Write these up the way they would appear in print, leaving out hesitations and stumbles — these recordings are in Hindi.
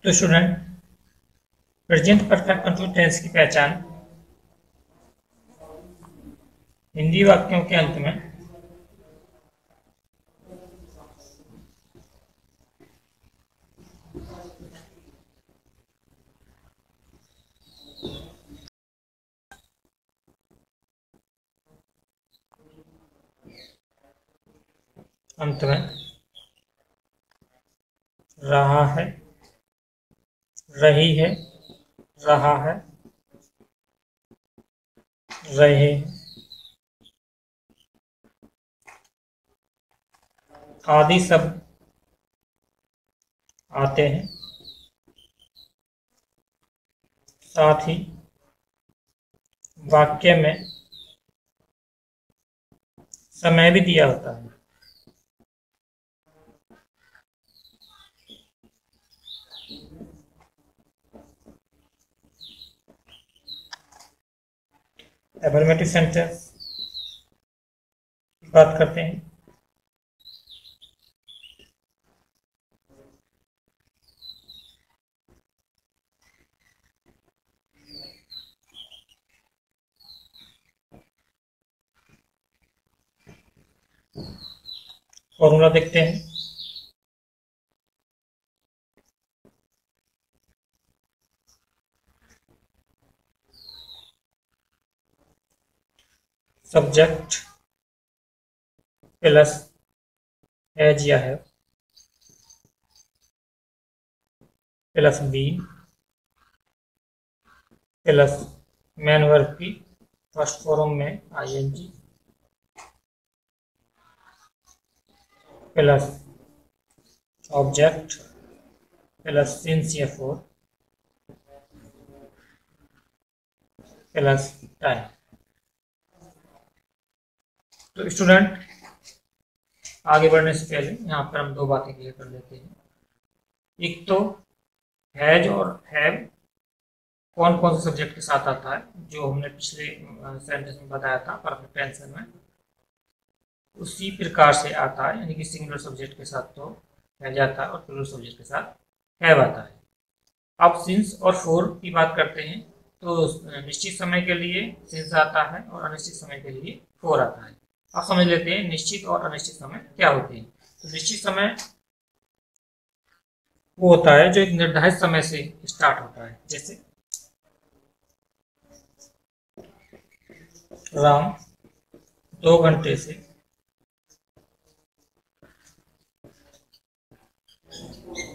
तो student, present perfect control tense की पहचान हिंदी वाक्यों के अंत में रहा है, रही है, रहा है, रहे, आदि शब्द आते हैं। साथ ही वाक्य में समय भी दिया होता है। एफर्मेटिव सेंटेंस की बात करते हैं। फॉर्मूला देखते हैं। सब्जेक्ट प्लस हैज या have plus be plus main verb की फर्स्ट फॉर्म में ING plus object plus since या फोर प्लस टाइम। तो स्टूडेंट, आगे बढ़ने से पहले यहाँ पर हम दो बातें क्लियर कर लेते हैं। एक तो हैज और हैव कौन कौन से सब्जेक्ट के साथ आता है, जो हमने पिछले सेंटेंस में बताया था परफेक्ट टेंस में, उसी प्रकार से आता है। यानी कि सिंगुलर सब्जेक्ट के साथ तो हैज आता है और प्लूरल सब्जेक्ट के साथ हैव आता है। अब सिंस और फोर की बात करते हैं, तो निश्चित समय के लिए सिंस आता है और अनिश्चित समय के लिए फोर आता है। अब समझ लेते हैं निश्चित और अनिश्चित समय क्या होते हैं। तो निश्चित समय वो होता है जो एक निर्धारित समय से स्टार्ट होता है। जैसे राम 2 घंटे से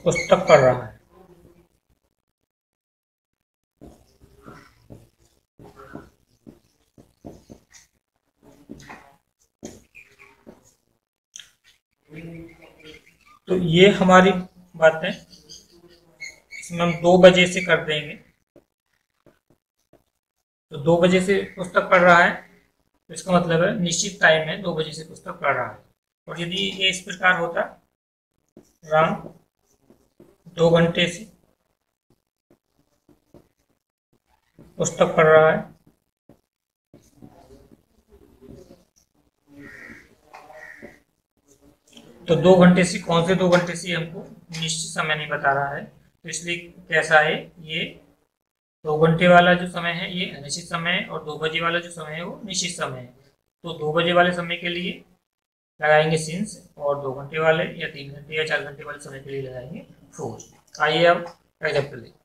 पुस्तक पढ़ रहा है। तो ये हमारी बात है, इसमें हम 2 बजे से कर देंगे। तो 2 बजे से पुस्तक पढ़ रहा है, तो इसका मतलब है निश्चित टाइम है, 2 बजे से पुस्तक पढ़ रहा है। और यदि ये इस प्रकार होता, राम 2 घंटे से पुस्तक पढ़ रहा है, तो 2 घंटे से कौन से 2 घंटे से हमको निश्चित समय नहीं बता रहा है। तो इसलिए कैसा है, ये 2 घंटे वाला जो समय है ये अनिश्चित समय है, और 2 बजे वाला जो समय है वो निश्चित समय है। तो 2 बजे वाले समय के लिए लगाएंगे सिंस, और 2 घंटे वाले या 3 घंटे या 4 घंटे वाले समय के लिए लगाएंगे फोर। आइए अब एग्जाम्पल देखते हैं।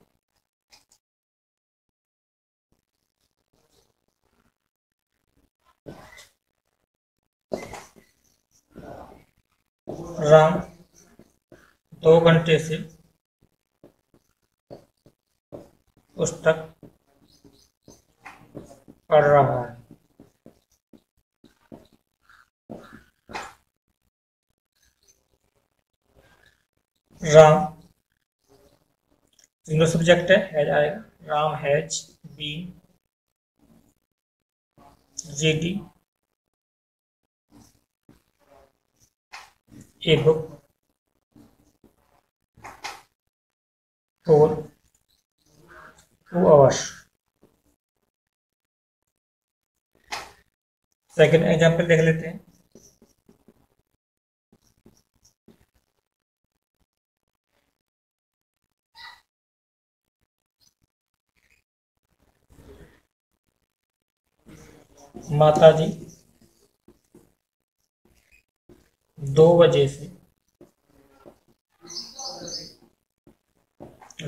राम 2 घंटे से पुस्तक पढ़ रहा है। राम सिंगल सब्जेक्ट है, हैज आएगा। Ram has been reading a book for 2 hours। Second example देख लेते हैं। माता जी 2 बजे से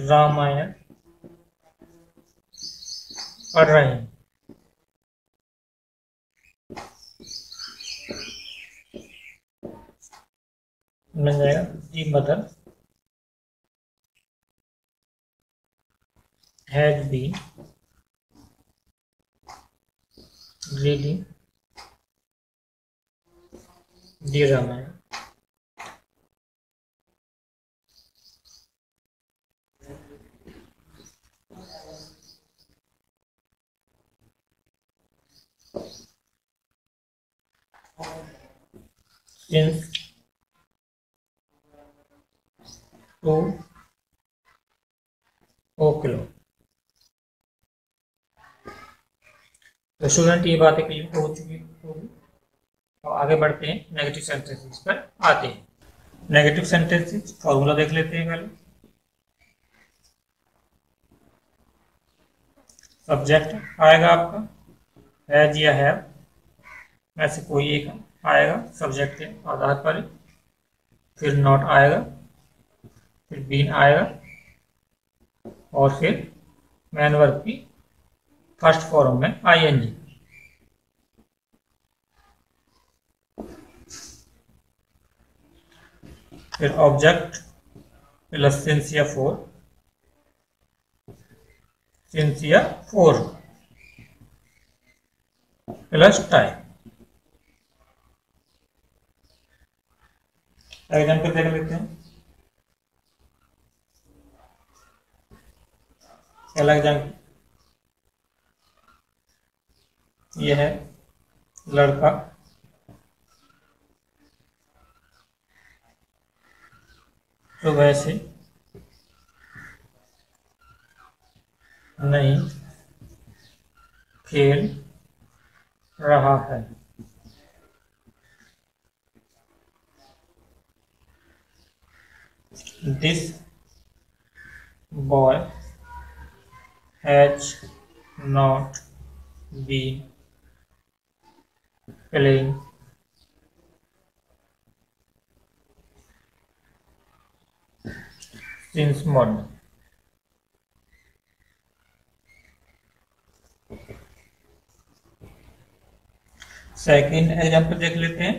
रामायण पढ़ रहे हैं। मिल जाएगा the mother has been reading the Ramayana. since 2 o'clock। तो स्टूडेंट ये बातें क्लियर हो चुकी होगी। तो आगे बढ़ते हैं, नेगेटिव सेंटेंसेस पर आते हैं। नेगेटिव सेंटेंसेस फॉर्मूला देख लेते हैं पहले। सब्जेक्ट आएगा आपका हैज या हैव में से कोई एक आएगा सब्जेक्ट के आधार पर। फिर नॉट आएगा, फिर बीन आएगा, और फिर मैन वर्ब की फर्स्ट फॉर्म में आईएनजी। फिर ऑब्जेक्ट प्लस सिंस या फोर, सिंस या फोर प्लस टाइम। एग्जाम्पल देख लेते हैं। पहला एग्जाम्पल ये है, लड़का सुबह से नहीं खेल रहा है। This boy has not been playing since morning। Second example देख लेते हैं।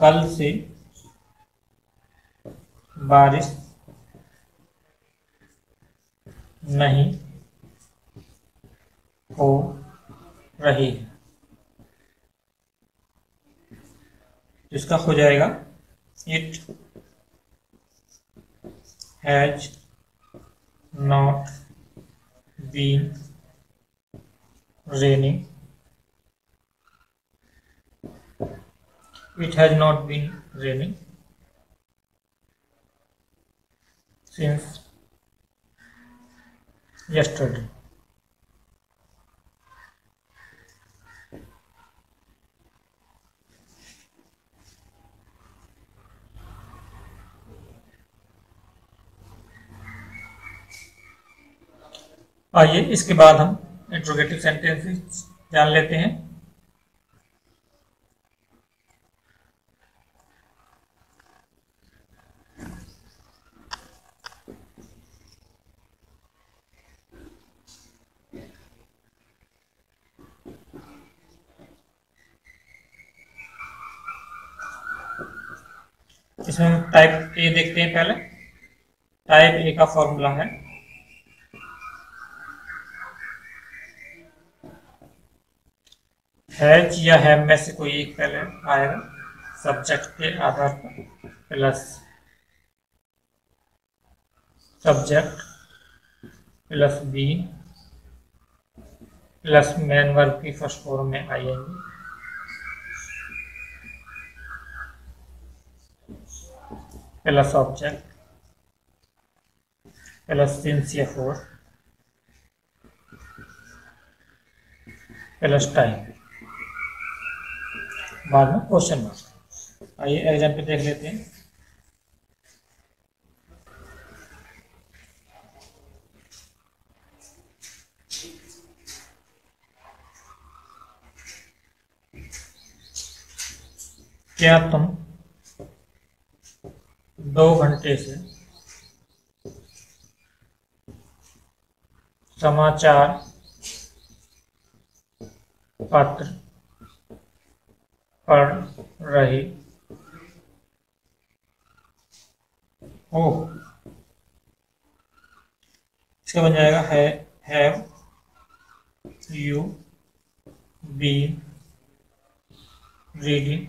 कल से बारिश नहीं हो रही है। इसका हो जाएगा it has not been raining. It has not been raining since yesterday। आइए इसके बाद हम इंट्रोगेटिव सेंटेंसेस जान लेते हैं। इसमें टाइप ए देखते हैं पहले। टाइप ए का फॉर्मूला है हैज या हैव में से कोई एक पहले आएगा सब्जेक्ट के आधार पर, plus subject plus be plus main verb की फर्स्ट फॉर्म में ING, plus object plus since या फोर प्लस टाइम, बाद में क्वेश्चन मार्क। आइए एग्जाम्पल देख लेते हैं। क्या तुम 2 घंटे से समाचार पत्र पढ़ रही हो? इसका बन जाएगा have you been reading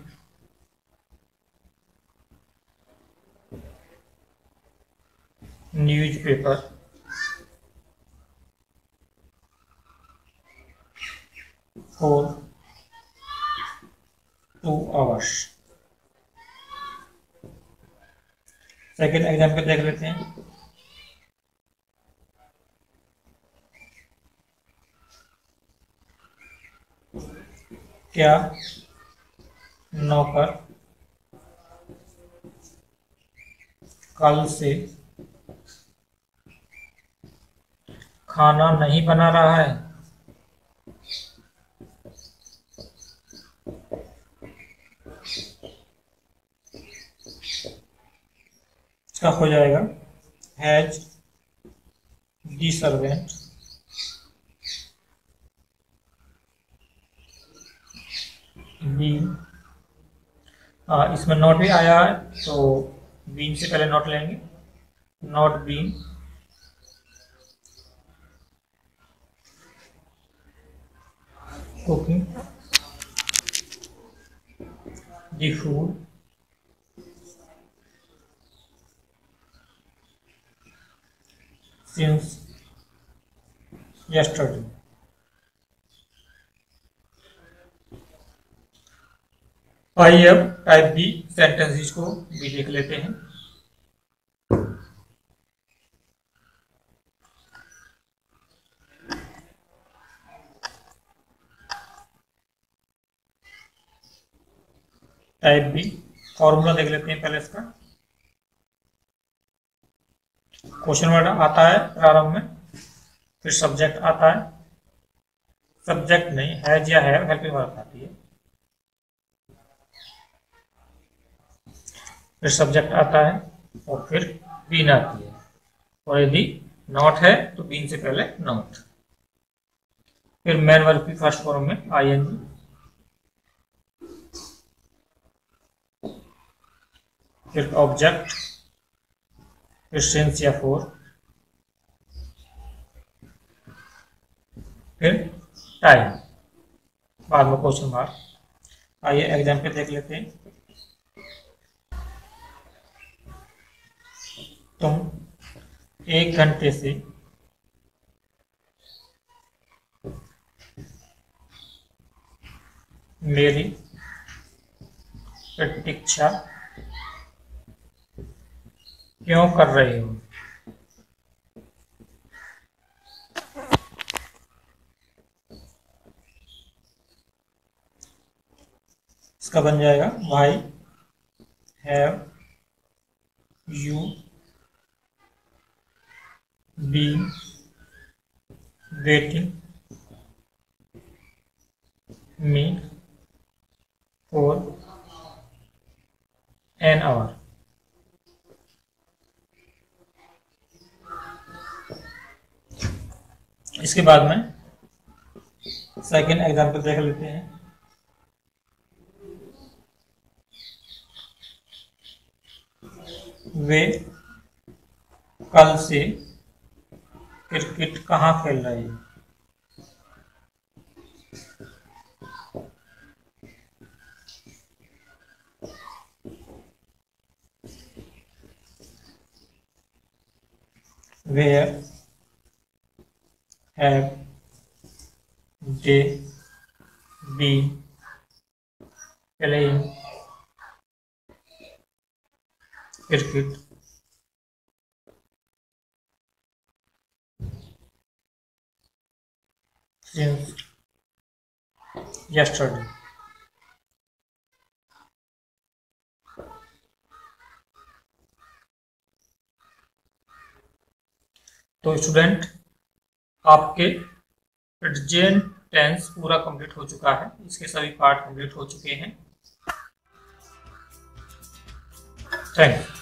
newspaper for 2 hours? Second example देख लेते हैं। क्या नौकर कल से खाना नहीं बना रहा है? इसका हो जाएगा हैज दी सर्वेंट बीन। इसमें नॉट भी आया है तो बीन से पहले नॉट लेंगे। Not been cooking the food since yesterday। आइए अब टाइप बी सेंटेंसेस को भी देख लेते हैं। टाइप बी फॉर्मूला देख लेते हैं पहले इसका। क्वेश्चन वर्ड आता है प्रारंभ में, फिर सब्जेक्ट आता है, सब्जेक्ट नहीं हैज या हैव हेल्पिंग वर्ब आती है, फिर सब्जेक्ट आता है और फिर बीन आती है, और यदि नॉट है तो बीन से पहले नॉट, फिर मेन वर्ब की फर्स्ट फॉर्म में आईएनजी, फिर ऑब्जेक्ट, फिर सिंस या फॉर, फिर टाइम, बाद में क्वेश्चन मार्क। आइए एग्जाम्पल देख लेते हैं। तुम 1 घंटे से मेरी प्रतीक्षा क्यों कर रहे हो? इसका बन जाएगा why have you been waiting me for an hour. इसके बाद में सेकेंड एग्जाम्पल देख लेते हैं। वे कल से क्रिकेट कहाँ खेल रहे हैं? Where have they been playing cricket since yesterday? तो स्टूडेंट आपके प्रेजेंट टेंस पूरा कंप्लीट हो चुका है, इसके सभी पार्ट कंप्लीट हो चुके हैं। Thank you.